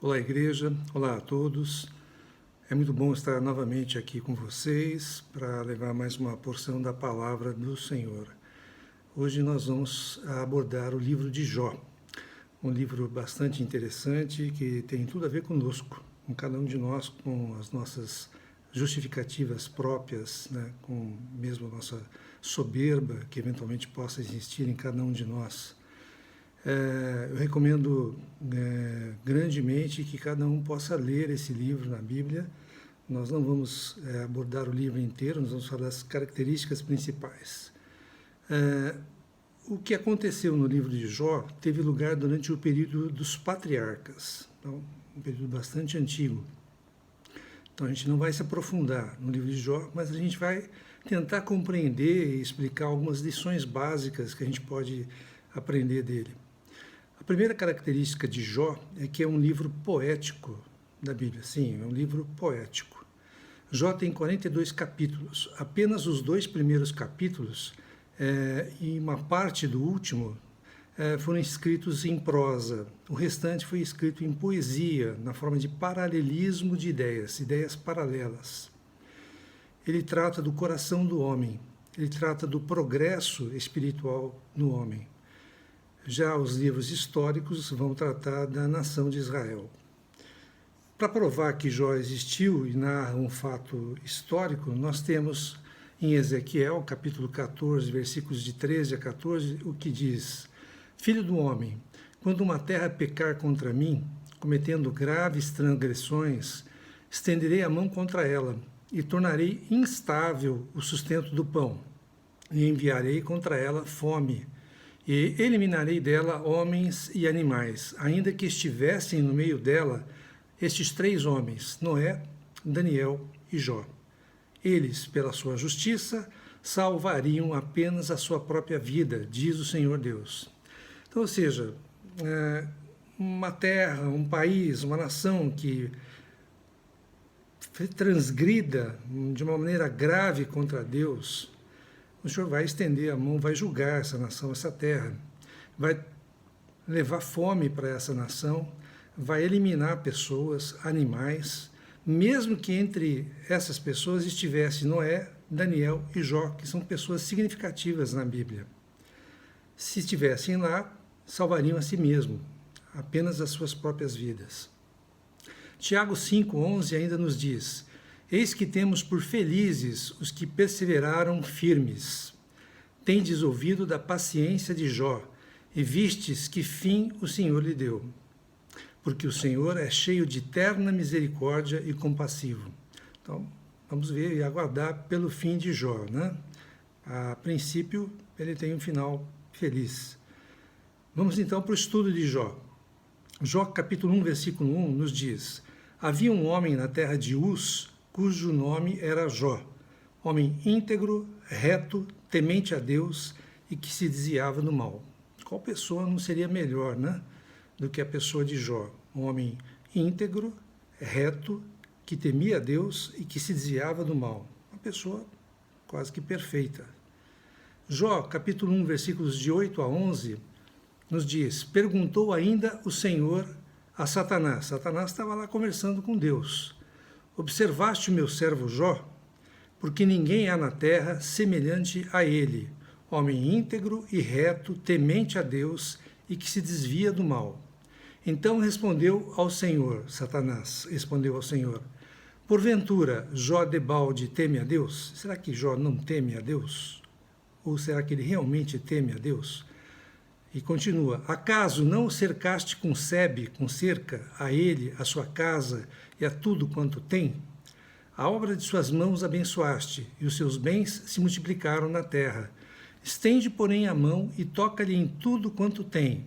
Olá, igreja. Olá a todos. É muito bom estar novamente aqui com vocês para levar mais uma porção da palavra do Senhor. Hoje nós vamos abordar o livro de Jó, um livro bastante interessante que tem tudo a ver conosco, com cada um de nós, com as nossas justificativas próprias, né? Com mesmo a nossa soberba que eventualmente possa existir em cada um de nós. Eu recomendo grandemente que cada um possa ler esse livro na Bíblia. Nós não vamos abordar o livro inteiro, nós vamos falar das características principais. O que aconteceu no livro de Jó teve lugar durante o período dos patriarcas, então, um período bastante antigo. Então a gente não vai se aprofundar no livro de Jó, mas a gente vai tentar compreender e explicar algumas lições básicas que a gente pode aprender dele. A primeira característica de Jó é que é um livro poético da Bíblia. Sim, é um livro poético. Jó tem 42 capítulos. Apenas os 2 primeiros capítulos e uma parte do último foram escritos em prosa. O restante foi escrito em poesia, na forma de paralelismo de ideias, ideias paralelas. Ele trata do coração do homem, ele trata do progresso espiritual no homem. Já os livros históricos vão tratar da nação de Israel. Para provar que Jó existiu e narra um fato histórico, nós temos em Ezequiel, capítulo 14, versículos de 13 a 14, o que diz: Filho do homem, quando uma terra pecar contra mim, cometendo graves transgressões, estenderei a mão contra ela e tornarei instável o sustento do pão, e enviarei contra ela fome, e eliminarei dela homens e animais, ainda que estivessem no meio dela estes 3 homens, Noé, Daniel e Jó. Eles, pela sua justiça, salvariam apenas a sua própria vida, diz o Senhor Deus. Então, ou seja, uma terra, um país, uma nação que transgrida de uma maneira grave contra Deus, o Senhor vai estender a mão, vai julgar essa nação, essa terra, vai levar fome para essa nação, vai eliminar pessoas, animais, mesmo que entre essas pessoas estivesse Noé, Daniel e Jó, que são pessoas significativas na Bíblia. Se estivessem lá, salvariam a si mesmo, apenas as suas próprias vidas. Tiago 5,11 ainda nos diz: Eis que temos por felizes os que perseveraram firmes. Tendes ouvido da paciência de Jó, e vistes que fim o Senhor lhe deu. Porque o Senhor é cheio de terna misericórdia e compassivo. Então, vamos ver e aguardar pelo fim de Jó, né? A princípio, ele tem um final feliz. Vamos então para o estudo de Jó. Jó, capítulo 1, versículo 1, nos diz: Havia um homem na terra de Uz, cujo nome era Jó, homem íntegro, reto, temente a Deus e que se desviava do mal. Qual pessoa não seria melhor, né, do que a pessoa de Jó? Um homem íntegro, reto, que temia a Deus e que se desviava do mal. Uma pessoa quase que perfeita. Jó, capítulo 1, versículos de 8 a 11, nos diz: Perguntou ainda o Senhor a Satanás. Satanás estava lá conversando com Deus. Observaste o meu servo Jó? Porque ninguém há na terra semelhante a ele, homem íntegro e reto, temente a Deus e que se desvia do mal. Então respondeu ao Senhor, Satanás respondeu ao Senhor: Porventura Jó debalde teme a Deus? Será que Jó não teme a Deus? Ou será que ele realmente teme a Deus? E continua: Acaso não o cercaste com sebe, com cerca, a ele, a sua casa e a tudo quanto tem? A obra de suas mãos abençoaste, e os seus bens se multiplicaram na terra. Estende, porém, a mão e toca-lhe em tudo quanto tem,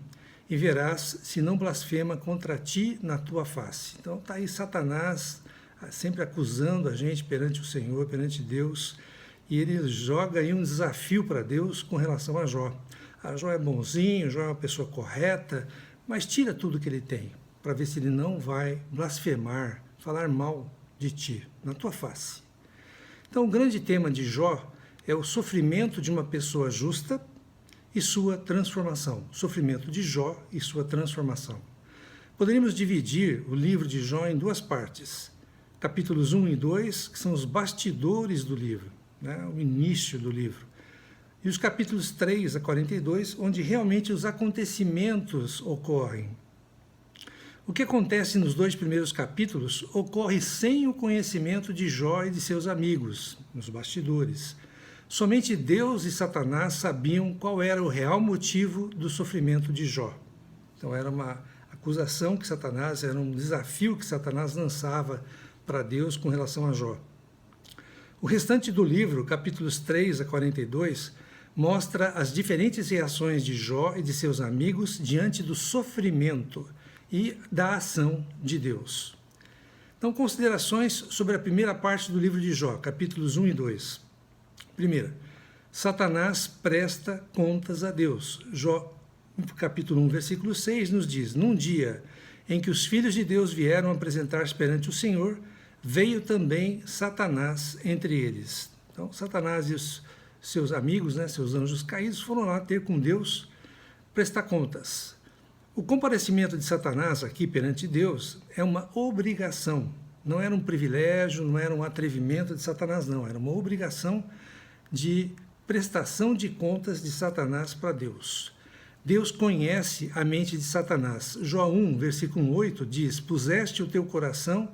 e verás se não blasfema contra ti na tua face. Então está aí Satanás sempre acusando a gente perante o Senhor, perante Deus, e ele joga aí um desafio para Deus com relação a Jó. Jó é bonzinho, Jó é uma pessoa correta, mas tira tudo que ele tem, para ver se ele não vai blasfemar, falar mal de ti, na tua face. Então, o grande tema de Jó é o sofrimento de uma pessoa justa e sua transformação. O sofrimento de Jó e sua transformação. Poderíamos dividir o livro de Jó em duas partes. Capítulos 1 e 2, que são os bastidores do livro, né? O início do livro. E os capítulos 3 a 42, onde realmente os acontecimentos ocorrem. O que acontece nos dois primeiros capítulos ocorre sem o conhecimento de Jó e de seus amigos, nos bastidores. Somente Deus e Satanás sabiam qual era o real motivo do sofrimento de Jó. Então era uma acusação que Satanás, era um desafio que Satanás lançava para Deus com relação a Jó. O restante do livro, capítulos 3 a 42, mostra as diferentes reações de Jó e de seus amigos diante do sofrimento e da ação de Deus. Então, considerações sobre a primeira parte do livro de Jó, capítulos 1 e 2. Primeira, Satanás presta contas a Deus. Jó, capítulo 1, versículo 6, nos diz: num dia em que os filhos de Deus vieram apresentar-se perante o Senhor, veio também Satanás entre eles. Então, Satanás e os seus amigos, né, seus anjos caídos, foram lá ter com Deus, prestar contas. O comparecimento de Satanás aqui perante Deus é uma obrigação, não era um privilégio, não era um atrevimento de Satanás, não, era uma obrigação de prestação de contas de Satanás para Deus. Deus conhece a mente de Satanás. Jó 1, versículo 8 diz: puseste o teu coração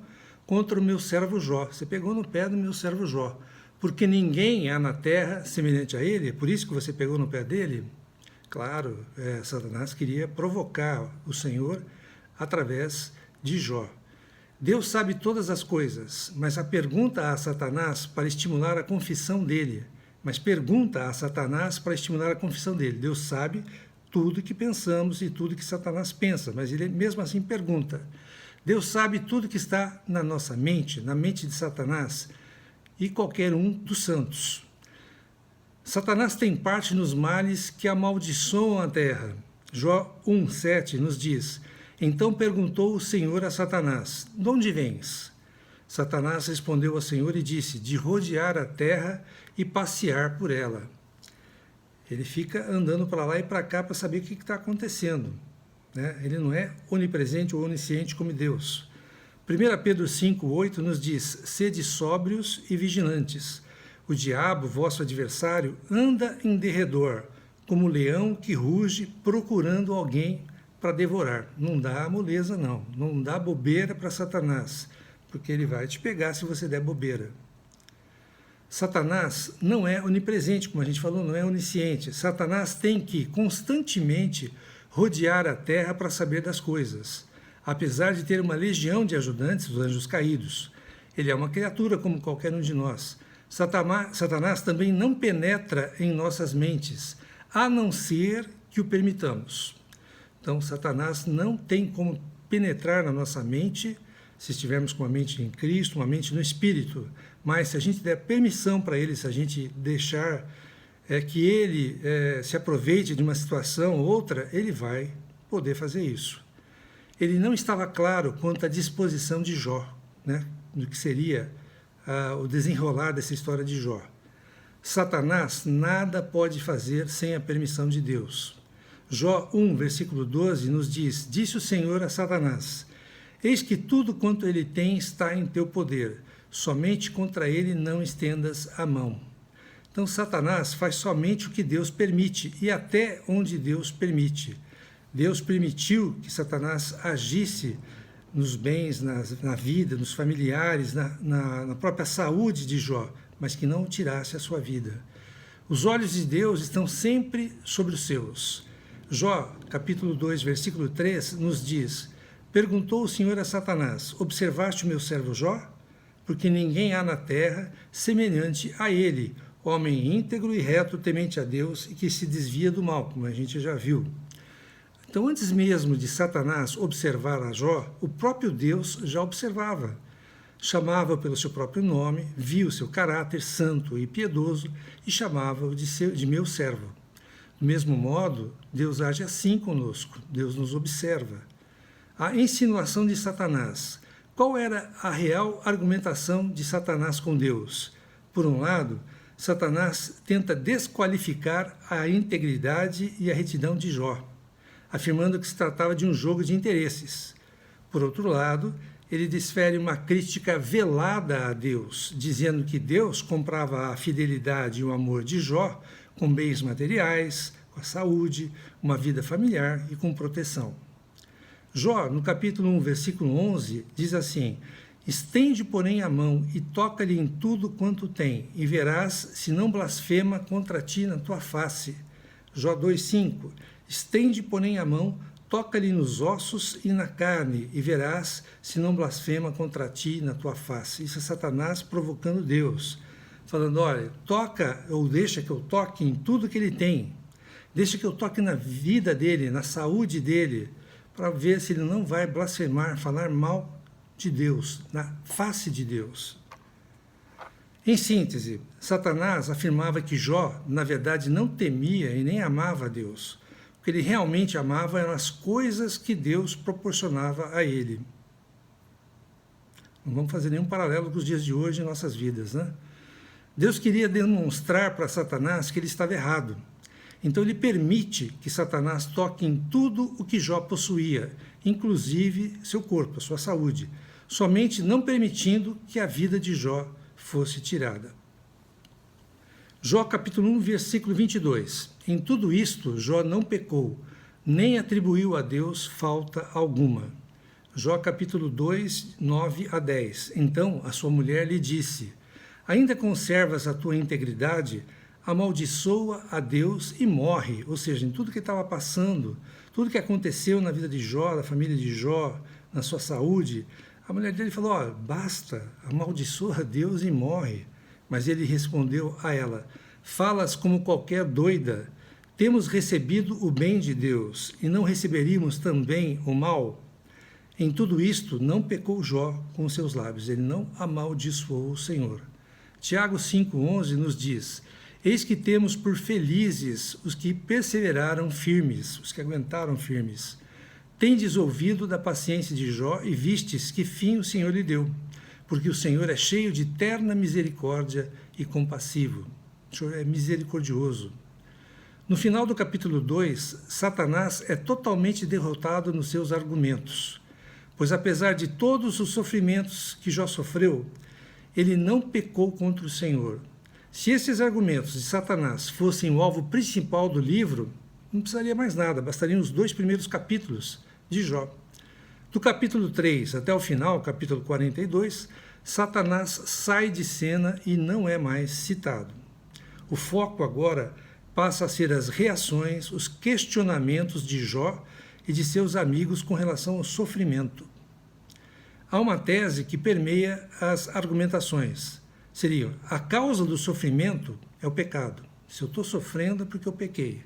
contra o meu servo Jó. Você pegou no pé do meu servo Jó. Porque ninguém há na terra semelhante a ele, é por isso que você pegou no pé dele? Claro, Satanás queria provocar o Senhor através de Jó. Deus sabe todas as coisas, mas a pergunta a Satanás para estimular a confissão dele. Deus sabe tudo que pensamos e tudo que Satanás pensa, mas ele mesmo assim pergunta. Deus sabe tudo que está na nossa mente, na mente de Satanás, e qualquer um dos santos. Satanás tem parte nos males que amaldiçoam a terra. Jó 1,7 nos diz: então perguntou o Senhor a Satanás: de onde vens? Satanás respondeu ao Senhor e disse: de rodear a terra e passear por ela. Ele fica andando para lá e para cá para saber o que está acontecendo, né? Ele não é onipresente ou onisciente como Deus. 1 Pedro 5,8 nos diz: sede sóbrios e vigilantes. O diabo, vosso adversário, anda em derredor, como leão que ruge, procurando alguém para devorar. Não dá moleza, não. Não dá bobeira para Satanás, porque ele vai te pegar se você der bobeira. Satanás não é onipresente, como a gente falou, não é onisciente. Satanás tem que constantemente rodear a terra para saber das coisas. Apesar de ter uma legião de ajudantes, os anjos caídos, ele é uma criatura como qualquer um de nós. Satanás também não penetra em nossas mentes, a não ser que o permitamos. Então, Satanás não tem como penetrar na nossa mente, se estivermos com a mente em Cristo, uma mente no Espírito. Mas se a gente der permissão para ele, se a gente deixar que ele se aproveite de uma situação ou outra, ele vai poder fazer isso. Ele não estava claro quanto à disposição de Jó, né, do que seria o desenrolar dessa história de Jó. Satanás nada pode fazer sem a permissão de Deus. Jó 1, versículo 12, nos diz: disse o Senhor a Satanás: eis que tudo quanto ele tem está em teu poder, somente contra ele não estendas a mão. Então Satanás faz somente o que Deus permite e até onde Deus permite. Deus permitiu que Satanás agisse nos bens, na vida, nos familiares, na própria saúde de Jó, mas que não tirasse a sua vida. Os olhos de Deus estão sempre sobre os seus. Jó, capítulo 2, versículo 3, nos diz: perguntou o Senhor a Satanás: observaste o meu servo Jó? Porque ninguém há na terra semelhante a ele, homem íntegro e reto, temente a Deus e que se desvia do mal, como a gente já viu. Então, antes mesmo de Satanás observar a Jó, o próprio Deus já observava. Chamava-o pelo seu próprio nome, via o seu caráter santo e piedoso e chamava-o de meu servo. Do mesmo modo, Deus age assim conosco, Deus nos observa. A insinuação de Satanás. Qual era a real argumentação de Satanás com Deus? Por um lado, Satanás tenta desqualificar a integridade e a retidão de Jó, afirmando que se tratava de um jogo de interesses. Por outro lado, ele desfere uma crítica velada a Deus, dizendo que Deus comprava a fidelidade e o amor de Jó com bens materiais, com a saúde, uma vida familiar e com proteção. Jó, no capítulo 1, versículo 11, diz assim: estende, porém, a mão e toca-lhe em tudo quanto tem, e verás se não blasfema contra ti na tua face. Jó 2,5: estende, porém, a mão, toca-lhe nos ossos e na carne, e verás se não blasfema contra ti na tua face. Isso é Satanás provocando Deus, falando: olha, toca ou deixa que eu toque em tudo que ele tem, deixa que eu toque na vida dele, na saúde dele, para ver se ele não vai blasfemar, falar mal de Deus, na face de Deus. Em síntese, Satanás afirmava que Jó, na verdade, não temia e nem amava a Deus. O que ele realmente amava eram as coisas que Deus proporcionava a ele. Não vamos fazer nenhum paralelo com os dias de hoje em nossas vidas, né? Deus queria demonstrar para Satanás que ele estava errado. Então ele permite que Satanás toque em tudo o que Jó possuía, inclusive seu corpo, a sua saúde, somente não permitindo que a vida de Jó fosse tirada. Jó capítulo 1, versículo 22. Em tudo isto, Jó não pecou, nem atribuiu a Deus falta alguma. Jó capítulo 2, 9 a 10. Então a sua mulher lhe disse: ainda conservas a tua integridade? Amaldiçoa a Deus e morre. Ou seja, em tudo que estava passando, tudo que aconteceu na vida de Jó, da família de Jó, na sua saúde, a mulher dele falou: ó, basta, amaldiçoa a Deus e morre. Mas ele respondeu a ela: falas como qualquer doida. Temos recebido o bem de Deus, e não receberíamos também o mal? Em tudo isto, não pecou Jó com seus lábios, ele não amaldiçoou o Senhor. Tiago 5,11 nos diz: eis que temos por felizes os que perseveraram firmes, os que aguentaram firmes. Tendes ouvido da paciência de Jó e vistes que fim o Senhor lhe deu, porque o Senhor é cheio de terna misericórdia e compassivo. O Senhor é misericordioso. No final do capítulo 2, Satanás é totalmente derrotado nos seus argumentos, pois apesar de todos os sofrimentos que Jó sofreu, ele não pecou contra o Senhor. Se esses argumentos de Satanás fossem o alvo principal do livro, não precisaria mais nada, bastariam os 2 primeiros capítulos de Jó. Do capítulo 3 até o final, capítulo 42, Satanás sai de cena e não é mais citado. O foco agora passa a ser as reações, os questionamentos de Jó e de seus amigos com relação ao sofrimento. Há uma tese que permeia as argumentações. Seria: a causa do sofrimento é o pecado. Se eu estou sofrendo é porque eu pequei,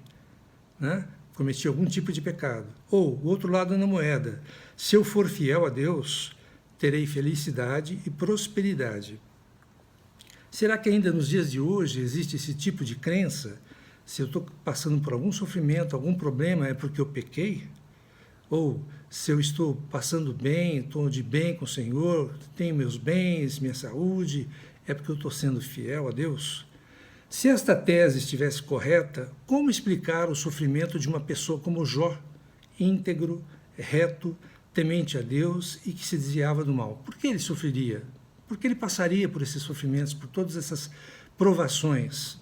né? Cometi algum tipo de pecado. Ou, o outro lado da moeda: se eu for fiel a Deus, terei felicidade e prosperidade. Será que ainda nos dias de hoje existe esse tipo de crença? Se eu estou passando por algum sofrimento, algum problema, é porque eu pequei? Ou se eu estou passando bem, estou de bem com o Senhor, tenho meus bens, minha saúde, é porque eu estou sendo fiel a Deus? Se esta tese estivesse correta, como explicar o sofrimento de uma pessoa como Jó, íntegro, reto, temente a Deus e que se desviava do mal? Por que ele sofreria? Por que ele passaria por esses sofrimentos, por todas essas provações?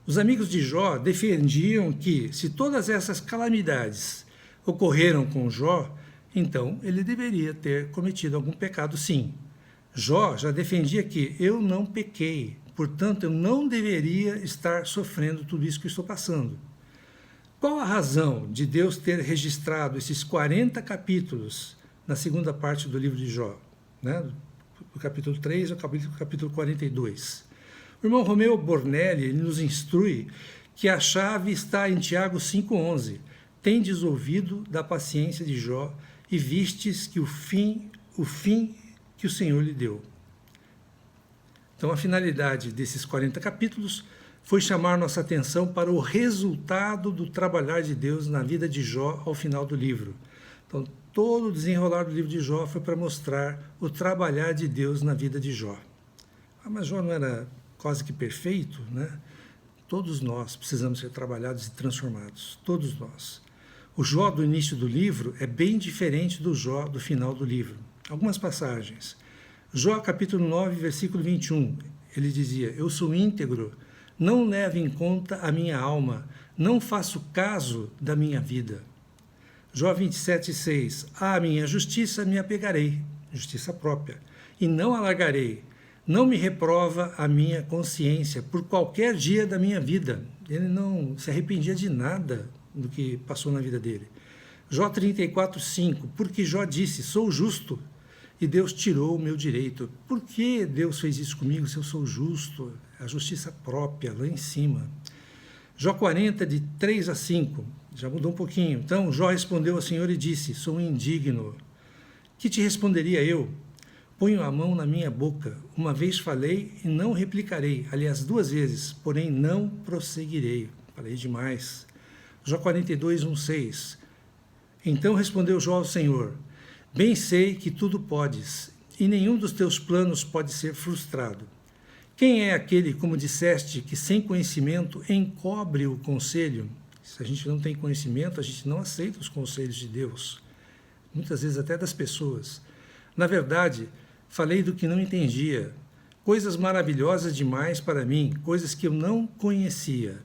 Os amigos de Jó defendiam que, se todas essas calamidades ocorreram com Jó, então ele deveria ter cometido algum pecado, sim. Jó já defendia que eu não pequei, portanto eu não deveria estar sofrendo tudo isso que estou passando. Qual a razão de Deus ter registrado esses 40 capítulos na segunda parte do livro de Jó, né? Do capítulo 3 ao capítulo 42? O irmão Romeu Bornelli nos instrui que a chave está em Tiago 5,11. Tendes ouvido da paciência de Jó e vistes que o fim que o Senhor lhe deu. Então, a finalidade desses 40 capítulos foi chamar nossa atenção para o resultado do trabalhar de Deus na vida de Jó ao final do livro. Então, todo o desenrolar do livro de Jó foi para mostrar o trabalhar de Deus na vida de Jó. Mas Jó não era quase que perfeito, né? Todos nós precisamos ser trabalhados e transformados, todos nós. O Jó do início do livro é bem diferente do Jó do final do livro. Algumas passagens. Jó capítulo 9, versículo 21, ele dizia: eu sou íntegro, não levo em conta a minha alma, não faço caso da minha vida. Jó 27, 6, à minha justiça me apegarei, justiça própria, e não alargarei, não me reprova a minha consciência por qualquer dia da minha vida. Ele não se arrependia de nada do que passou na vida dele. Jó 34, 5, porque Jó disse, sou justo, e Deus tirou o meu direito. Por que Deus fez isso comigo se eu sou justo? A justiça própria, lá em cima. Jó 40, de 3 a 5, já mudou um pouquinho. Então, Jó respondeu ao Senhor e disse, sou indigno. Que te responderia eu? Ponho a mão na minha boca. Uma vez falei e não replicarei. Aliás, 2 vezes, porém não prosseguirei. Falei demais. Jó 42, 1, 6. Então respondeu Jó ao Senhor, bem sei que tudo podes, e nenhum dos teus planos pode ser frustrado. Quem é aquele, como disseste, que sem conhecimento encobre o conselho? Se a gente não tem conhecimento, a gente não aceita os conselhos de Deus. Muitas vezes até das pessoas. Na verdade, falei do que não entendia, coisas maravilhosas demais para mim, coisas que eu não conhecia.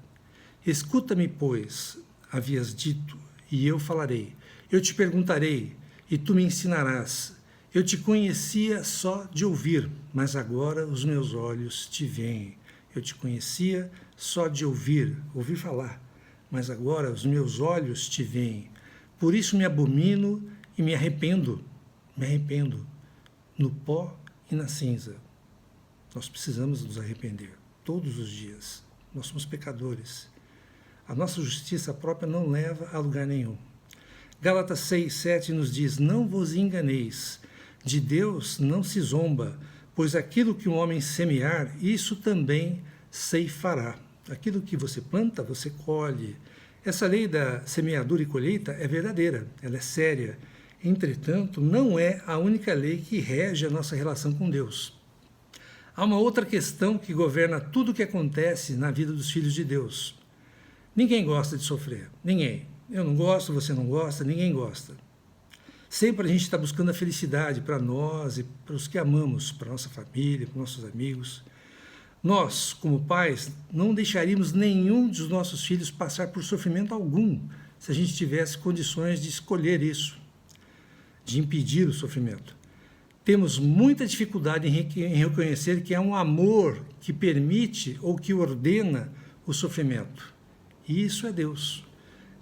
Escuta-me, pois, havias dito, e eu falarei. Eu te perguntarei, e tu me ensinarás. Eu te conhecia só de ouvir, mas agora os meus olhos te veem. Eu te conhecia só de ouvir falar, mas agora os meus olhos te veem. Por isso me abomino e me arrependo, no pó e na cinza. Nós precisamos nos arrepender todos os dias. Nós somos pecadores. A nossa justiça própria não leva a lugar nenhum. Gálatas 6, 7 nos diz, não vos enganeis, de Deus não se zomba, pois aquilo que um homem semear, isso também ceifará. Aquilo que você planta, você colhe. Essa lei da semeadura e colheita é verdadeira, ela é séria. Entretanto, não é a única lei que rege a nossa relação com Deus. Há uma outra questão que governa tudo o que acontece na vida dos filhos de Deus. Ninguém gosta de sofrer, ninguém. Eu não gosto, você não gosta, ninguém gosta. Sempre a gente está buscando a felicidade para nós e para os que amamos, para a nossa família, para os nossos amigos. Nós, como pais, não deixaríamos nenhum dos nossos filhos passar por sofrimento algum, se a gente tivesse condições de escolher isso, de impedir o sofrimento. Temos muita dificuldade em reconhecer que é um amor que permite ou que ordena o sofrimento. E isso é Deus.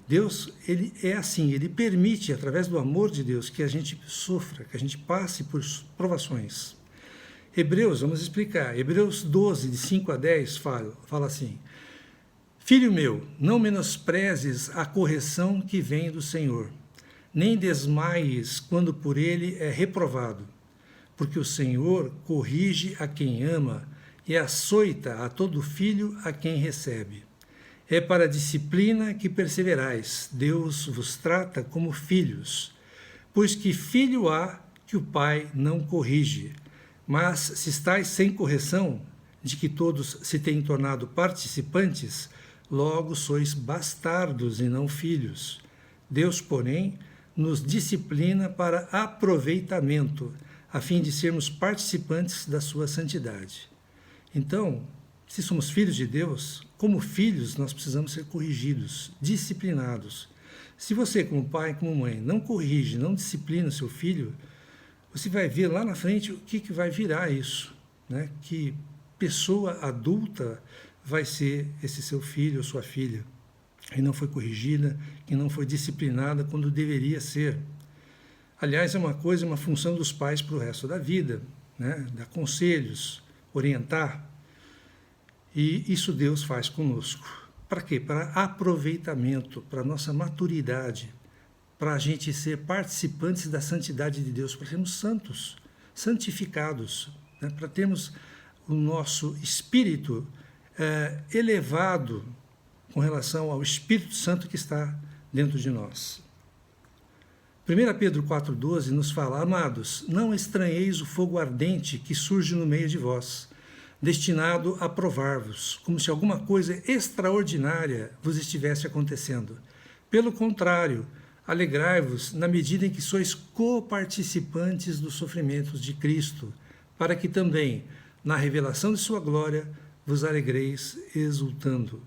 Deus, ele é assim, ele permite, através do amor de Deus, que a gente sofra, que a gente passe por provações. Hebreus, vamos explicar, Hebreus 12, de 5 a 10, fala assim, filho meu, não menosprezes a correção que vem do Senhor, nem desmaies quando por ele é reprovado, porque o Senhor corrige a quem ama e açoita a todo filho a quem recebe. É para a disciplina que perseverais. Deus vos trata como filhos. Pois que filho há que o pai não corrige? Mas se estáis sem correção, de que todos se têm tornado participantes, logo sois bastardos e não filhos. Deus, porém, nos disciplina para aproveitamento, a fim de sermos participantes da sua santidade. Então, se somos filhos de Deus, como filhos, nós precisamos ser corrigidos, disciplinados. Se você, como pai, como mãe, não corrige, não disciplina o seu filho, você vai ver lá na frente o que vai virar isso, né? Que pessoa adulta vai ser esse seu filho ou sua filha, que não foi corrigida, que não foi disciplinada quando deveria ser. Aliás, é uma função dos pais para o resto da vida, né? Dar conselhos, orientar. E isso Deus faz conosco. Para quê? Para aproveitamento, para nossa maturidade, para a gente ser participantes da santidade de Deus, para sermos santos, santificados, né? Para termos o nosso espírito elevado com relação ao Espírito Santo que está dentro de nós. 1 Pedro 4,12 nos fala, amados, não estranheis o fogo ardente que surge no meio de vós, destinado a provar-vos, como se alguma coisa extraordinária vos estivesse acontecendo. Pelo contrário, alegrai-vos na medida em que sois coparticipantes dos sofrimentos de Cristo, para que também, na revelação de sua glória, vos alegreis exultando.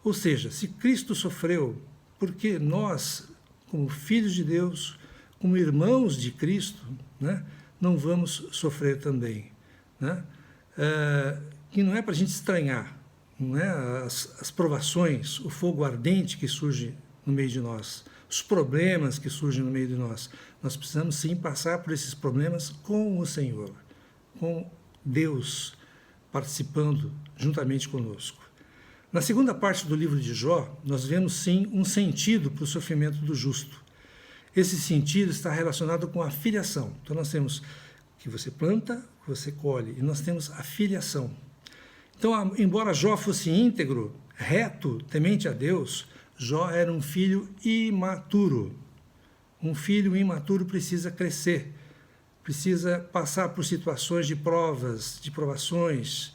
Ou seja, se Cristo sofreu, porque nós, como filhos de Deus, como irmãos de Cristo, né, não vamos sofrer também. Né? E não é para a gente estranhar, não é? As provações, o fogo ardente que surge no meio de nós, os problemas que surgem no meio de nós. Nós precisamos sim passar por esses problemas com o Senhor, com Deus participando juntamente conosco. Na segunda parte do livro de Jó, nós vemos sim um sentido para o sofrimento do justo. Esse sentido está relacionado com a filiação. Então nós temos que você planta, que você colhe, e nós temos a filiação. Então, embora Jó fosse íntegro, reto, temente a Deus, Jó era um filho imaturo. Um filho imaturo precisa crescer, precisa passar por situações de provas, de provações,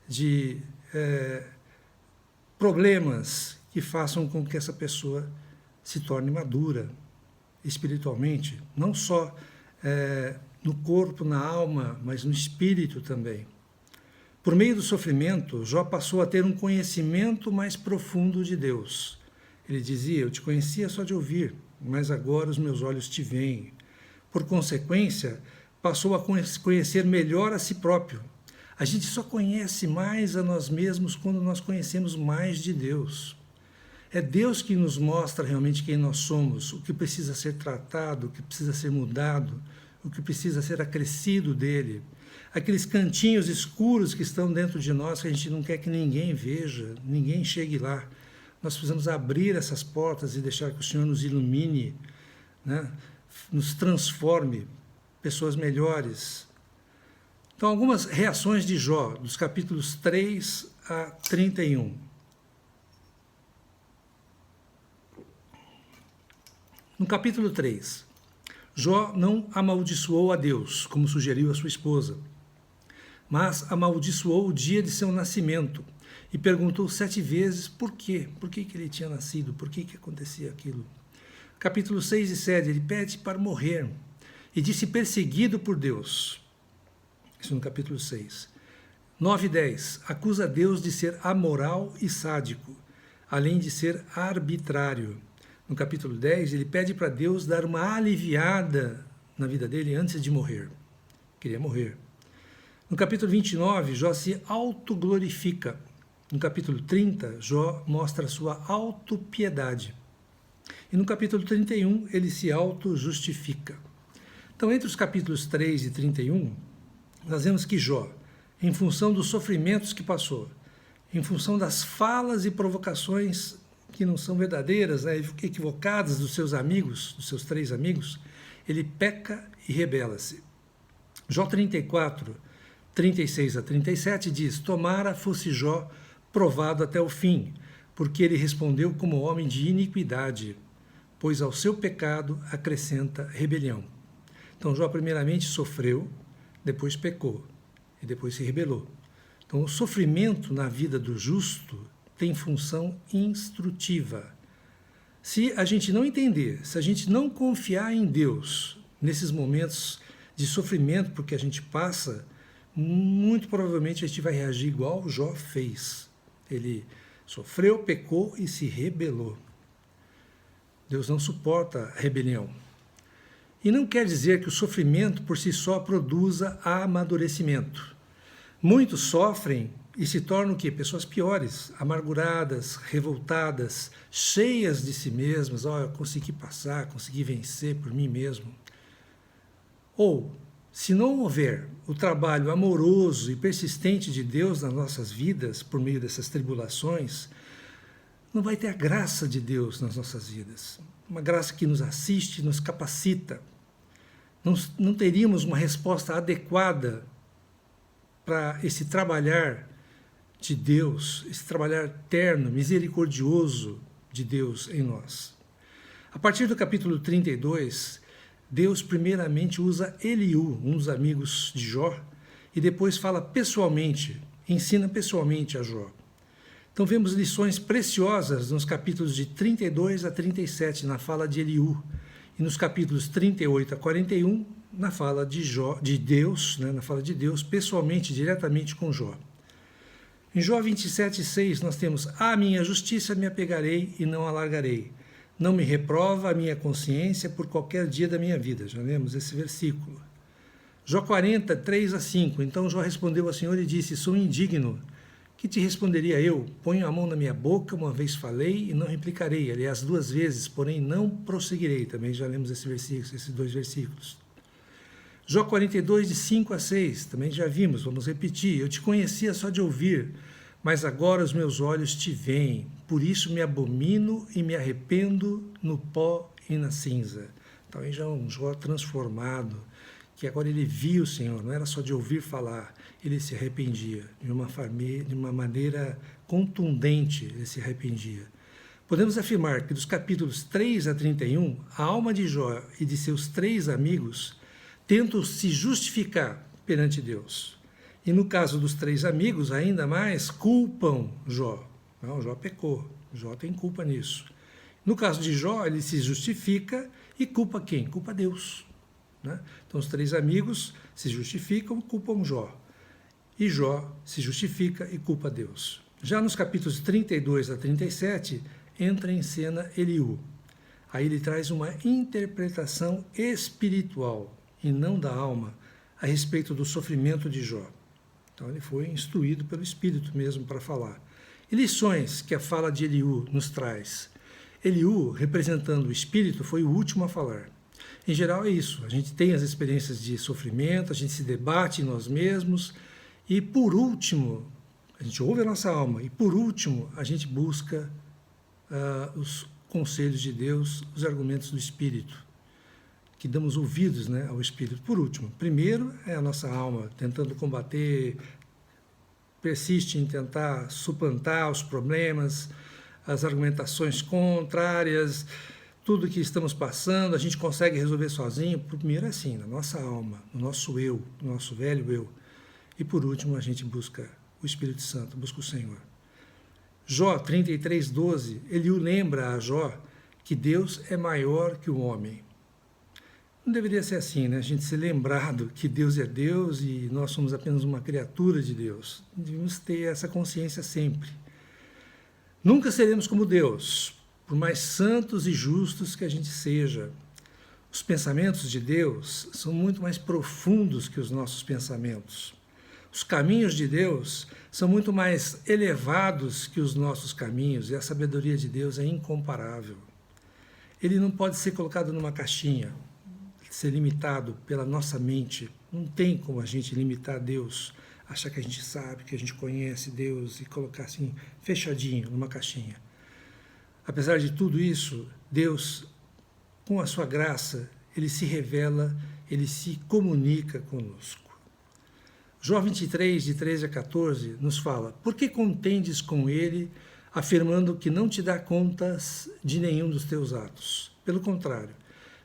de problemas que façam com que essa pessoa se torne madura espiritualmente, não só no corpo, na alma, mas no espírito também. Por meio do sofrimento, Jó passou a ter um conhecimento mais profundo de Deus. Ele dizia: eu te conhecia só de ouvir, mas agora os meus olhos te veem. Por consequência, passou a conhecer melhor a si próprio. A gente só conhece mais a nós mesmos quando nós conhecemos mais de Deus. É Deus que nos mostra realmente quem nós somos, o que precisa ser tratado, o que precisa ser mudado, o que precisa ser acrescido dele. Aqueles cantinhos escuros que estão dentro de nós, que a gente não quer que ninguém veja, ninguém chegue lá. Nós precisamos abrir essas portas e deixar que o Senhor nos ilumine, né? Nos transforme, pessoas melhores. Então, algumas reações de Jó, dos capítulos 3 a 31. No capítulo 3, Jó não amaldiçoou a Deus, como sugeriu a sua esposa, mas amaldiçoou o dia de seu nascimento e perguntou 7 vezes por quê. Por que ele tinha nascido? Por que acontecia aquilo? Capítulo 6 e 7, ele pede para morrer e disse perseguido por Deus. Isso no capítulo 6. 9 e 10, acusa Deus de ser amoral e sádico, além de ser arbitrário. No capítulo 10, ele pede para Deus dar uma aliviada na vida dele antes de morrer. Queria morrer. No capítulo 29, Jó se autoglorifica. No capítulo 30, Jó mostra sua autopiedade. E no capítulo 31, ele se auto-justifica. Então, entre os capítulos 3 e 31, nós vemos que Jó, em função dos sofrimentos que passou, em função das falas e provocações que não são verdadeiras, né, equivocadas dos seus amigos, dos seus 3 amigos, ele peca e rebela-se. Jó 34, 36 a 37 diz: tomara fosse Jó provado até o fim, porque ele respondeu como homem de iniquidade, pois ao seu pecado acrescenta rebelião. Então Jó primeiramente sofreu, depois pecou e depois se rebelou. Então o sofrimento na vida do justo tem função instrutiva. Se a gente não entender, se a gente não confiar em Deus nesses momentos de sofrimento porque a gente passa, muito provavelmente a gente vai reagir igual Jó fez. Ele sofreu, pecou e se rebelou. Deus não suporta a rebelião. E não quer dizer que o sofrimento por si só produza amadurecimento. Muitos sofrem e se tornam o quê? Pessoas piores, amarguradas, revoltadas, cheias de si mesmas. Eu consegui passar, consegui vencer por mim mesmo. Ou, se não houver o trabalho amoroso e persistente de Deus nas nossas vidas, por meio dessas tribulações, não vai ter a graça de Deus nas nossas vidas. Uma graça que nos assiste, nos capacita. Não teríamos uma resposta adequada para esse trabalhar de Deus, esse trabalhar terno, misericordioso de Deus em nós. A partir do capítulo 32, Deus primeiramente usa Eliú, um dos amigos de Jó, e depois fala pessoalmente, ensina pessoalmente a Jó. Então vemos lições preciosas nos capítulos de 32 a 37, na fala de Eliú, e nos capítulos 38 a 41, na fala de Deus, né, na fala de Deus, pessoalmente, diretamente com Jó. Em Jó 27,6 nós temos: à minha justiça me apegarei e não alargarei. Não me reprova a minha consciência por qualquer dia da minha vida. Já lemos esse versículo. Jó 40, 3 a 5. Então Jó respondeu ao Senhor e disse: sou indigno. Que te responderia eu? Ponho a mão na minha boca, uma vez falei e não replicarei. Aliás, 2 vezes, porém não prosseguirei. Também já lemos esses 2 versículos. Jó 42, de 5 a 6, também já vimos, vamos repetir. Eu te conhecia só de ouvir, mas agora os meus olhos te veem. Por isso me abomino e me arrependo no pó e na cinza. Então aí já é um Jó transformado, que agora ele via o Senhor, não era só de ouvir falar, ele se arrependia, de uma maneira contundente ele se arrependia. Podemos afirmar que dos capítulos 3 a 31, a alma de Jó e de seus 3 amigos tentam se justificar perante Deus. E no caso dos 3 amigos, ainda mais, culpam Jó. Não, Jó pecou, Jó tem culpa nisso. No caso de Jó, ele se justifica e culpa quem? Culpa Deus. Né? Então os 3 amigos se justificam, culpam Jó. E Jó se justifica e culpa Deus. Já nos capítulos 32 a 37, entra em cena Eliú. Aí ele traz uma interpretação espiritual e não da alma, a respeito do sofrimento de Jó. Então ele foi instruído pelo Espírito mesmo para falar. E lições que a fala de Eliú nos traz. Eliú, representando o Espírito, foi o último a falar. Em geral é isso, a gente tem as experiências de sofrimento, a gente se debate em nós mesmos, e por último, a gente ouve a nossa alma, e por último, a gente busca os conselhos de Deus, os argumentos do Espírito, que damos ouvidos, né, ao Espírito. Por último, primeiro é a nossa alma, tentando combater, persiste em tentar suplantar os problemas, as argumentações contrárias, tudo que estamos passando, a gente consegue resolver sozinho. Primeiro é assim, na nossa alma, no nosso eu, no nosso velho eu. E por último, a gente busca o Espírito Santo, busca o Senhor. Jó 33, 12, Eliú lembra a Jó que Deus é maior que o homem. Não deveria ser assim, né? A gente ser lembrado que Deus é Deus e nós somos apenas uma criatura de Deus. Devemos ter essa consciência sempre. Nunca seremos como Deus, por mais santos e justos que a gente seja. Os pensamentos de Deus são muito mais profundos que os nossos pensamentos. Os caminhos de Deus são muito mais elevados que os nossos caminhos e a sabedoria de Deus é incomparável. Ele não pode ser colocado numa caixinha, ser limitado pela nossa mente. Não tem como a gente limitar Deus, achar que a gente sabe, que a gente conhece Deus e colocar assim, fechadinho, numa caixinha. Apesar de tudo isso, Deus, com a sua graça, ele se revela, ele se comunica conosco. Jó 23, de 13 a 14, nos fala: por que contendes com ele, afirmando que não te dá contas de nenhum dos teus atos? Pelo contrário,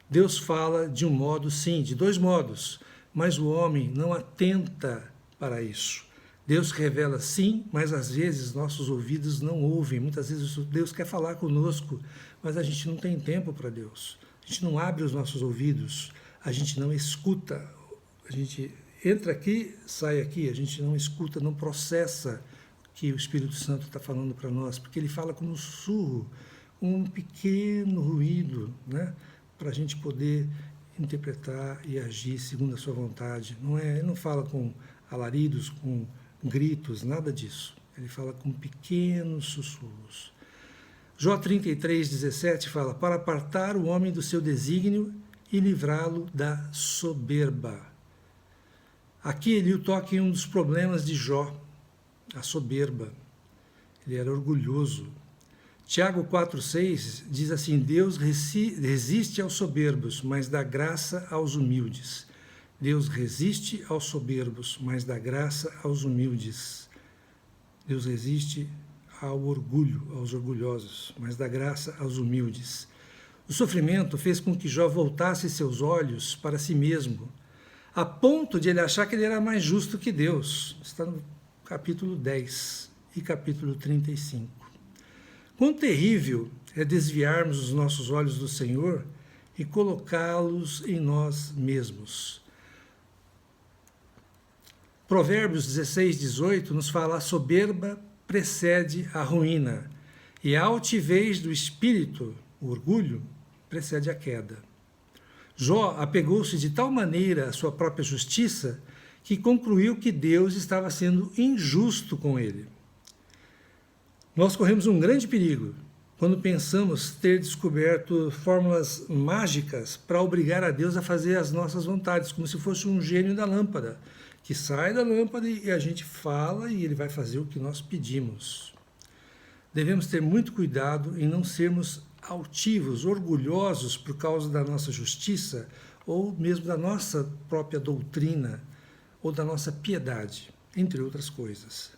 Deus fala de um modo, sim, de 2 modos, mas o homem não atenta para isso. Deus revela sim, mas às vezes nossos ouvidos não ouvem. Muitas vezes Deus quer falar conosco, mas a gente não tem tempo para Deus. A gente não abre os nossos ouvidos, a gente não escuta. A gente entra aqui, sai aqui, a gente não escuta, não processa o que o Espírito Santo está falando para nós, porque ele fala com um sussurro, um pequeno ruído, né? Para a gente poder interpretar e agir segundo a sua vontade. Ele não fala com alaridos, com gritos, nada disso. Ele fala com pequenos sussurros. Jó 33, 17 fala: para apartar o homem do seu desígnio e livrá-lo da soberba. Aqui ele toca em um dos problemas de Jó, a soberba. Ele era orgulhoso. Tiago 4,6 diz assim: Deus resiste aos soberbos, mas dá graça aos humildes. Deus resiste aos soberbos, mas dá graça aos humildes. Deus resiste ao orgulho, aos orgulhosos, mas dá graça aos humildes. O sofrimento fez com que Jó voltasse seus olhos para si mesmo, a ponto de ele achar que ele era mais justo que Deus. Está no capítulo 10. e capítulo 35. Quão terrível é desviarmos os nossos olhos do Senhor e colocá-los em nós mesmos. Provérbios 16, 18 nos fala: a soberba precede a ruína, e a altivez do espírito, o orgulho, precede a queda. Jó apegou-se de tal maneira à sua própria justiça que concluiu que Deus estava sendo injusto com ele. Nós corremos um grande perigo quando pensamos ter descoberto fórmulas mágicas para obrigar a Deus a fazer as nossas vontades, como se fosse um gênio da lâmpada, que sai da lâmpada e a gente fala e ele vai fazer o que nós pedimos. Devemos ter muito cuidado em não sermos altivos, orgulhosos por causa da nossa justiça ou mesmo da nossa própria doutrina ou da nossa piedade, entre outras coisas.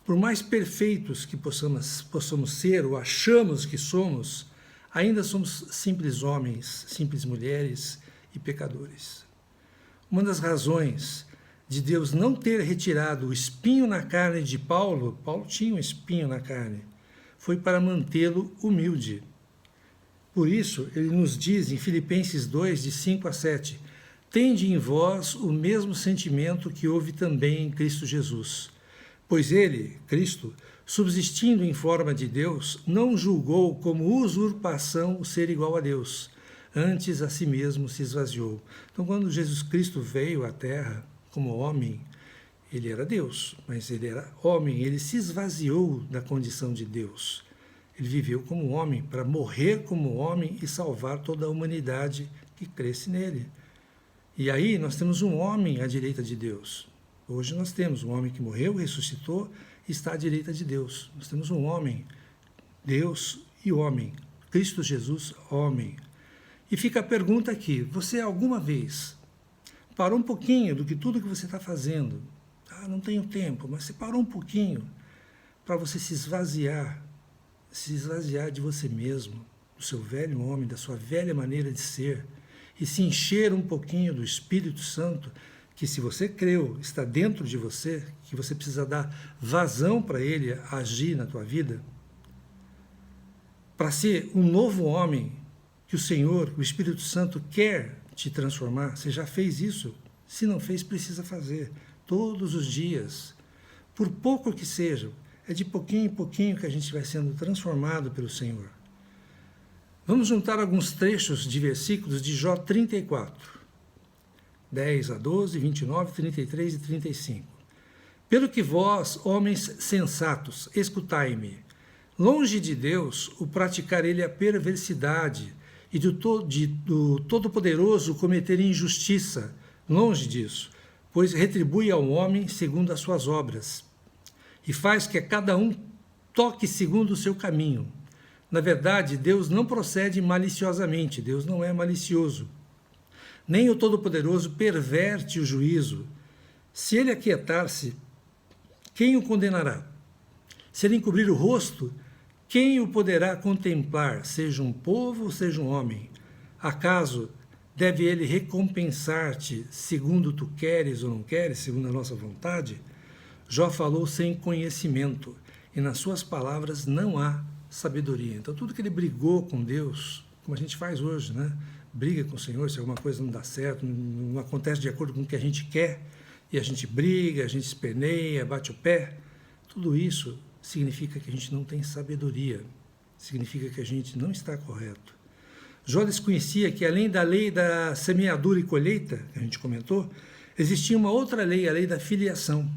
Por mais perfeitos que possamos ser ou achamos que somos, ainda somos simples homens, simples mulheres e pecadores. Uma das razões de Deus não ter retirado o espinho na carne de Paulo tinha um espinho na carne, foi para mantê-lo humilde. Por isso, ele nos diz em Filipenses 2, de 5 a 7, tende em vós o mesmo sentimento que houve também em Cristo Jesus. Pois ele, Cristo, subsistindo em forma de Deus, não julgou como usurpação o ser igual a Deus, antes a si mesmo se esvaziou. Então, quando Jesus Cristo veio à Terra como homem, ele era Deus, mas ele era homem, ele se esvaziou da condição de Deus. Ele viveu como homem, para morrer como homem e salvar toda a humanidade que cresce nele. E aí nós temos um homem à direita de Deus. Hoje nós temos um homem que morreu, ressuscitou e está à direita de Deus. Nós temos um homem, Deus e homem, Cristo Jesus, homem. E fica a pergunta aqui, você alguma vez parou um pouquinho do que tudo que você está fazendo? Não tenho tempo, mas você parou um pouquinho para você se esvaziar de você mesmo, do seu velho homem, da sua velha maneira de ser, e se encher um pouquinho do Espírito Santo, que se você creu, está dentro de você, que você precisa dar vazão para ele agir na tua vida, para ser um novo homem que o Senhor, o Espírito Santo quer te transformar. Você já fez isso? Se não fez, precisa fazer. Todos os dias, por pouco que seja, é de pouquinho em pouquinho que a gente vai sendo transformado pelo Senhor. Vamos juntar alguns trechos de versículos de Jó 34, 10 a 12, 29, 33 e 35. Pelo que vós, homens sensatos, escutai-me. Longe de Deus o praticar ele a perversidade e do Todo-Poderoso cometer injustiça, longe disso, pois retribui ao homem segundo as suas obras, e faz que a cada um toque segundo o seu caminho. Na verdade, Deus não procede maliciosamente, Deus não é malicioso. Nem o Todo-Poderoso perverte o juízo. Se ele aquietar-se, quem o condenará? Se ele encobrir o rosto, quem o poderá contemplar, seja um povo ou seja um homem? Acaso deve ele recompensar-te segundo tu queres ou não queres, segundo a nossa vontade? Jó falou sem conhecimento, e nas suas palavras não há sabedoria. Então, tudo que ele brigou com Deus, como a gente faz hoje, né? Briga com o Senhor, se alguma coisa não dá certo, não acontece de acordo com o que a gente quer, e a gente briga, a gente esperneia, bate o pé. Tudo isso significa que a gente não tem sabedoria, significa que a gente não está correto. Jó desconhecia que, além da lei da semeadura e colheita, que a gente comentou, existia uma outra lei, a lei da filiação.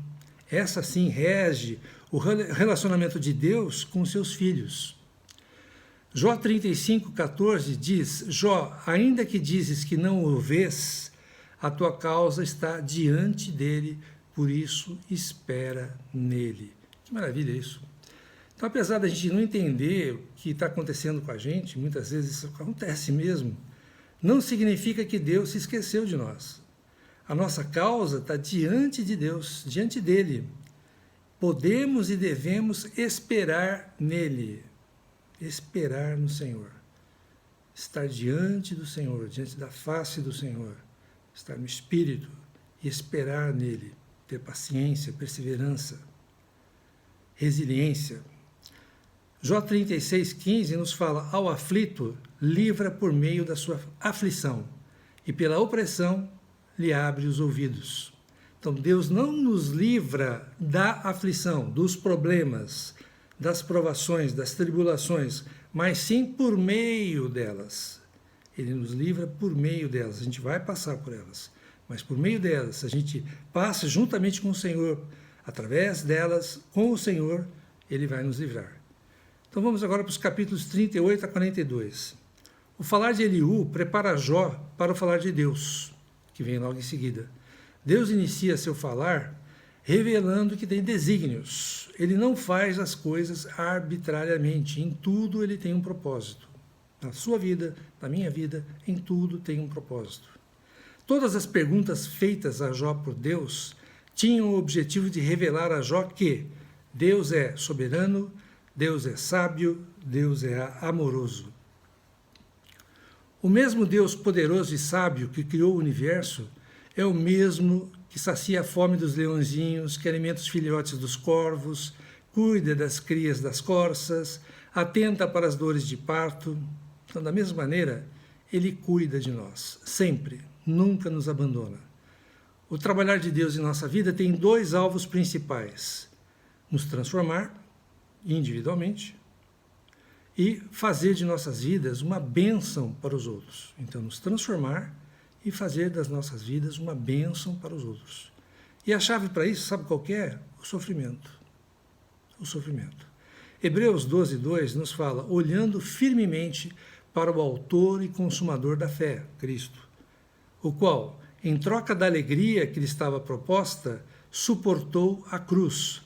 Essa, sim, rege o relacionamento de Deus com seus filhos. Jó 35, 14 diz: Jó, ainda que dizes que não o vês, a tua causa está diante dele, por isso espera nele. Que maravilha isso. Então, apesar da gente não entender o que está acontecendo com a gente, muitas vezes isso acontece mesmo, não significa que Deus se esqueceu de nós. A nossa causa está diante de Deus, diante dele. Podemos e devemos esperar nele, esperar no Senhor, estar diante do Senhor, diante da face do Senhor, estar no Espírito e esperar nele, ter paciência, perseverança. resiliência. Jó 36,15 nos fala: ao aflito, livra por meio da sua aflição, e pela opressão lhe abre os ouvidos. Então, Deus não nos livra da aflição, dos problemas, das provações, das tribulações, mas sim por meio delas. Ele nos livra por meio delas. A gente vai passar por elas, mas por meio delas, a gente passa juntamente com o Senhor, através delas, com o Senhor, Ele vai nos livrar. Então vamos agora para os capítulos 38 a 42. O falar de Eliú prepara Jó para o falar de Deus, que vem logo em seguida. Deus inicia seu falar revelando que tem desígnios. Ele não faz as coisas arbitrariamente. Em tudo ele tem um propósito. Na sua vida, na minha vida, em tudo tem um propósito. Todas as perguntas feitas a Jó por Deus tinham o objetivo de revelar a Jó que Deus é soberano, Deus é sábio, Deus é amoroso. O mesmo Deus poderoso e sábio que criou o universo é o mesmo que sacia a fome dos leõezinhos, que alimenta os filhotes dos corvos, cuida das crias das corças, atenta para as dores de parto. Então, da mesma maneira, Ele cuida de nós, sempre, nunca nos abandona. O trabalhar de Deus em nossa vida tem dois alvos principais: nos transformar individualmente e fazer de nossas vidas uma bênção para os outros. Então, nos transformar e fazer das nossas vidas uma bênção para os outros. E a chave para isso, sabe qual que é? O sofrimento. O sofrimento. Hebreus 12:2 nos fala: olhando firmemente para o autor e consumador da fé, Cristo, o qual, em troca da alegria que lhe estava proposta, suportou a cruz,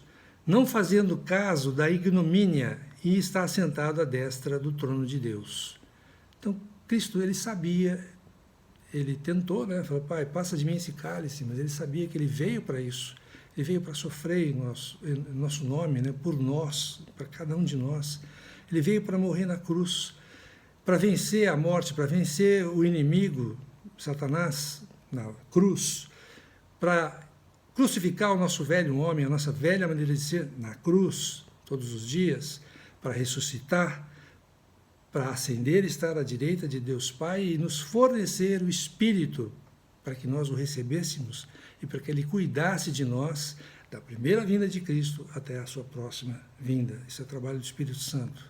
não fazendo caso da ignomínia, e está assentado à destra do trono de Deus. Então, Cristo, ele sabia, ele tentou, né? Falou: Pai, passa de mim esse cálice, mas ele sabia que ele veio para isso. Ele veio para sofrer em nosso nome, né? Por nós, para cada um de nós. Ele veio para morrer na cruz, para vencer a morte, para vencer o inimigo, Satanás, na cruz, para crucificar o nosso velho homem, a nossa velha maneira de ser, na cruz, todos os dias, para ressuscitar, para ascender e estar à direita de Deus Pai e nos fornecer o Espírito para que nós o recebêssemos e para que Ele cuidasse de nós da primeira vinda de Cristo até a sua próxima vinda. Isso é trabalho do Espírito Santo.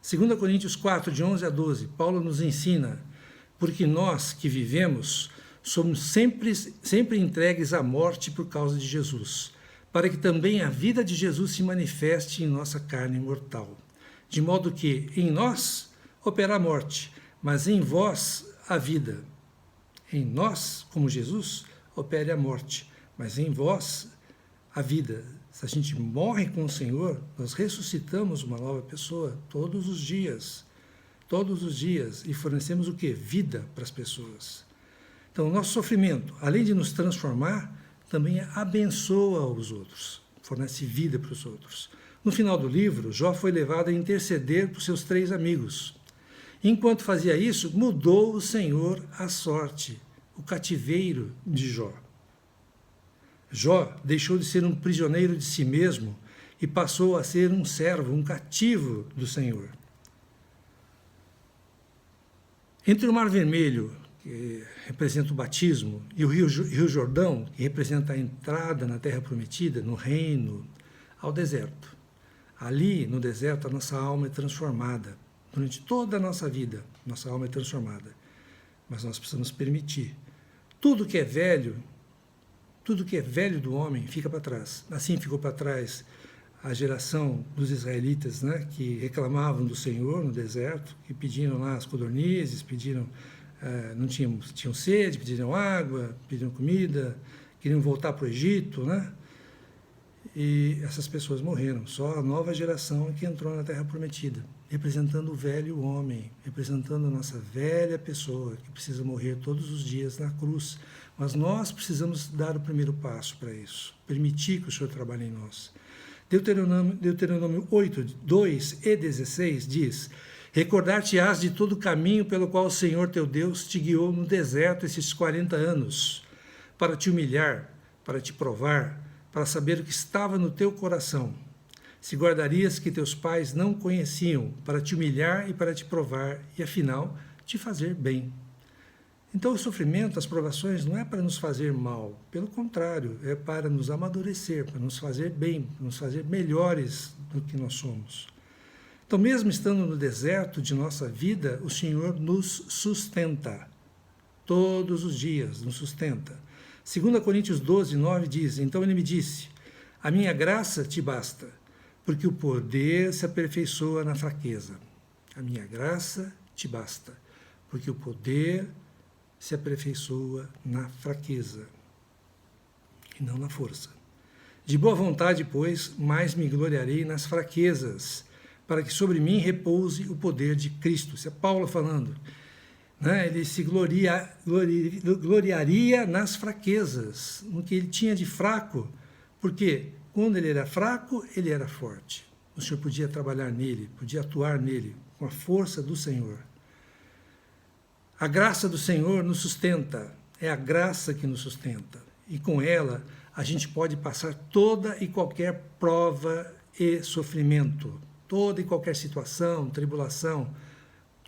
2 Coríntios 4, de 11 a 12, Paulo nos ensina: porque nós que vivemos somos sempre entregues à morte por causa de Jesus, para que também a vida de Jesus se manifeste em nossa carne mortal. De modo que em nós opera a morte, mas em vós a vida. Em nós, como Jesus, opera a morte, mas em vós a vida. Se a gente morre com o Senhor, nós ressuscitamos uma nova pessoa todos os dias, e fornecemos o quê? Vida para as pessoas. Então, o nosso sofrimento, além de nos transformar, também abençoa os outros, fornece vida para os outros. No final do livro, Jó foi levado a interceder por seus 3 amigos. Enquanto fazia isso, mudou o Senhor a sorte, o cativeiro de Jó. Jó deixou de ser um prisioneiro de si mesmo e passou a ser um servo, um cativo do Senhor. Entre o Mar Vermelho, que representa o batismo, e o Rio Jordão, que representa a entrada na Terra Prometida, no reino, ao deserto. Ali, no deserto, a nossa alma é transformada. Durante toda a nossa vida, nossa alma é transformada. Mas nós precisamos permitir. Tudo que é velho do homem fica para trás. Assim ficou para trás a geração dos israelitas, né, que reclamavam do Senhor no deserto, que pediram lá as codornizes, tinham sede, pediram água, pediram comida, queriam voltar para o Egito, né? E essas pessoas morreram. Só a nova geração que entrou na Terra Prometida, representando o velho homem, representando a nossa velha pessoa, que precisa morrer todos os dias na cruz. Mas nós precisamos dar o primeiro passo para isso, permitir que o Senhor trabalhe em nós. Deuteronômio 8, 2 e 16 diz: recordar-te-ás de todo o caminho pelo qual o Senhor teu Deus te guiou no deserto esses 40 anos, para te humilhar, para te provar, para saber o que estava no teu coração, se guardarias que teus pais não conheciam, para te humilhar e para te provar, e afinal te fazer bem. Então o sofrimento, as provações, não é para nos fazer mal, pelo contrário, é para nos amadurecer, para nos fazer bem, para nos fazer melhores do que nós somos. Então, mesmo estando no deserto de nossa vida, o Senhor nos sustenta. Todos os dias nos sustenta. 2 Coríntios 12, 9 diz, então ele me disse, a minha graça te basta, porque o poder se aperfeiçoa na fraqueza. A minha graça te basta, porque o poder se aperfeiçoa na fraqueza e não na força. De boa vontade, pois, mais me gloriarei nas fraquezas, para que sobre mim repouse o poder de Cristo. Isso é Paulo falando. Né? Ele se gloriaria nas fraquezas, no que ele tinha de fraco, porque quando ele era fraco, ele era forte. O Senhor podia trabalhar nele, podia atuar nele, com a força do Senhor. A graça do Senhor nos sustenta, é a graça que nos sustenta. E com ela, a gente pode passar toda e qualquer prova e sofrimento, toda e qualquer situação, tribulação,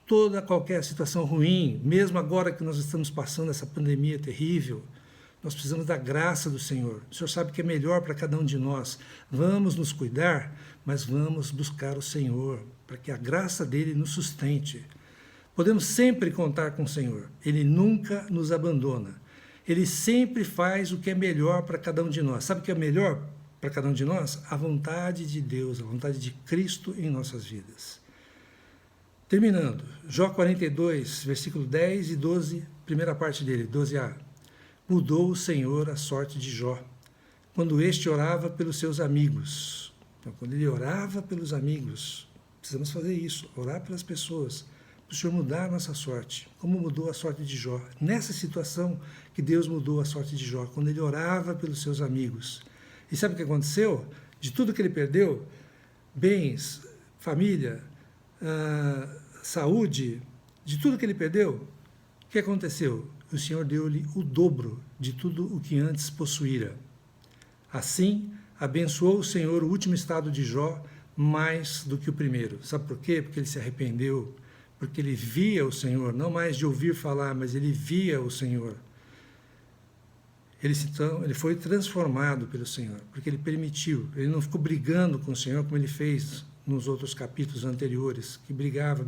toda qualquer situação ruim, mesmo agora que nós estamos passando essa pandemia terrível, nós precisamos da graça do Senhor. O Senhor sabe que é melhor para cada um de nós. Vamos nos cuidar, mas vamos buscar o Senhor, para que a graça dele nos sustente. Podemos sempre contar com o Senhor. Ele nunca nos abandona. Ele sempre faz o que é melhor para cada um de nós. Sabe o que é melhor para cada um de nós? A vontade de Deus, a vontade de Cristo em nossas vidas. Terminando, Jó 42, versículo 10 e 12, primeira parte dele, 12a. Mudou o Senhor a sorte de Jó, quando este orava pelos seus amigos. Então, quando ele orava pelos amigos, precisamos fazer isso, orar pelas pessoas, para o Senhor mudar a nossa sorte, como mudou a sorte de Jó. Nessa situação que Deus mudou a sorte de Jó, quando ele orava pelos seus amigos. E sabe o que aconteceu? De tudo que ele perdeu, bens, família, saúde, de tudo que ele perdeu, o que aconteceu? O Senhor deu-lhe o dobro de tudo o que antes possuíra. Assim, abençoou o Senhor o último estado de Jó mais do que o primeiro. Sabe por quê? Porque ele se arrependeu, porque ele via o Senhor, não mais de ouvir falar, mas ele via o Senhor. Ele foi transformado pelo Senhor, porque ele permitiu, ele não ficou brigando com o Senhor como ele fez nos outros capítulos anteriores, que brigava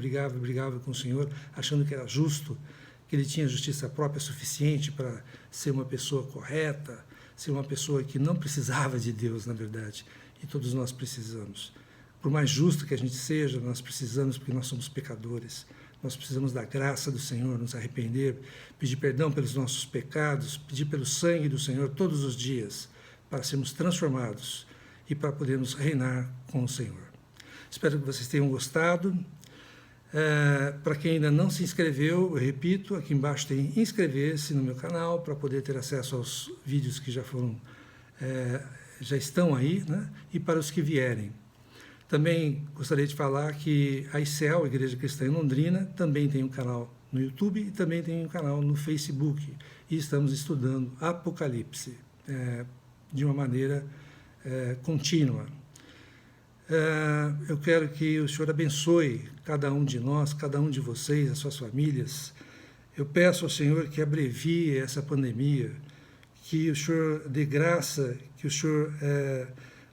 com o Senhor, achando que era justo, que ele tinha justiça própria suficiente para ser uma pessoa correta, ser uma pessoa que não precisava de Deus, na verdade, e todos nós precisamos. Por mais justo que a gente seja, nós precisamos, porque nós somos pecadores. Nós precisamos da graça do Senhor, nos arrepender, pedir perdão pelos nossos pecados, pedir pelo sangue do Senhor todos os dias, para sermos transformados e para podermos reinar com o Senhor. Espero que vocês tenham gostado. Para quem ainda não se inscreveu, eu repito, aqui embaixo tem inscrever-se no meu canal para poder ter acesso aos vídeos que já estão aí, né? E para os que vierem. Também gostaria de falar que a ICEL, a Igreja Cristã em Londrina, também tem um canal no YouTube e também tem um canal no Facebook. E estamos estudando Apocalipse de uma maneira contínua. Eu quero que o Senhor abençoe cada um de nós, cada um de vocês, as suas famílias. Eu peço ao Senhor que abrevie essa pandemia, que o Senhor dê graça, que o Senhor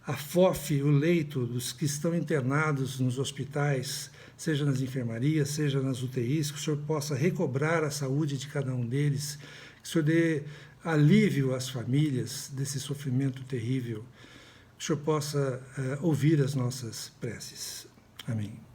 afofe o leito dos que estão internados nos hospitais, seja nas enfermarias, seja nas UTIs, que o Senhor possa recobrar a saúde de cada um deles, que o Senhor dê alívio às famílias desse sofrimento terrível, que o Senhor possa ouvir as nossas preces. Amém.